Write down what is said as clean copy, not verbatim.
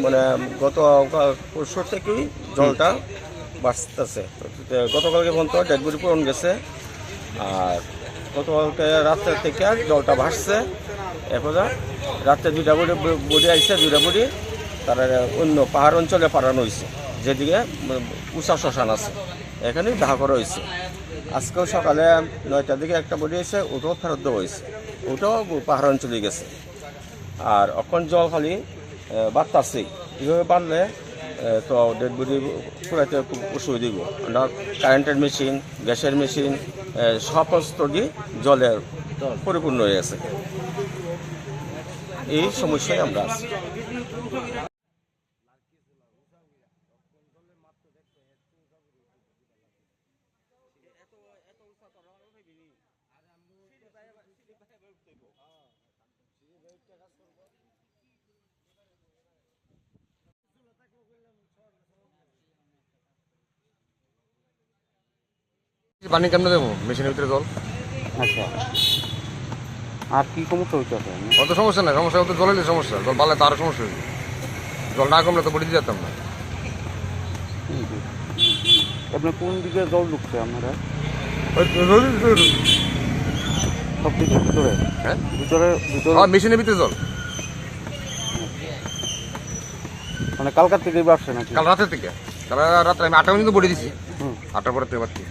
মানে গত পরশু থেকেই জলটা বাড়তেছে। গতকালকে পর্যন্ত ডেড বডি পূরণ গেছে, আর গতকালকে রাত্রে থেকে জলটা ভাসছে। এরপর রাত্রে দুইটা বডি আইছে, দুইটা বডি তারা অন্য পাহাড় অঞ্চলে পাঠানো হয়েছে, যেদিকে উষা শ্মশান আছে, এখানেই দাহ করা হয়েছে। আজকেও সকালে 9টার দিকে একটা বডি এসে, ওটাও ফেরত দেওয়া হয়েছে, ওটাও পাহাড় অঞ্চলে গেছে। আর এখন জল খালি বাড়তেছেই, কীভাবে বাড়লে তো ডেড বডি পুরাইতে খুব অসুবিধা দিব। আমরা কারেন্টের মেশিন, গ্যাসের মেশিন সমস্ত দিয়ে জলে পরিপূর্ণ হয়ে গেছে। এই সমস্যায় আমরা আছি। পানি কেমন দেবো মেশিনের ভিতরে জল? আচ্ছা, আর কি সমস্যা হচ্ছে? অত সমস্যা নাই, সমস্যা হতো জলের সমস্যা, জল বাড়লে তো আরও সমস্যা হয়েছে। জল না কমলে তো বডি দিয়ে যেতাম না। আপনার কোন দিকে জল ঢুকছে আপনারা? সব দিকে ভিতরে? হ্যাঁ, ভিতরে মেশিনের ভিতরে জল। মানে কালকার থেকে আসছে নাকি? কাল রাতের থেকে, রাত্রে আমি 8টা পর্যন্ত বডি দিছি, 8টার পরে থেকে বাড়ছি।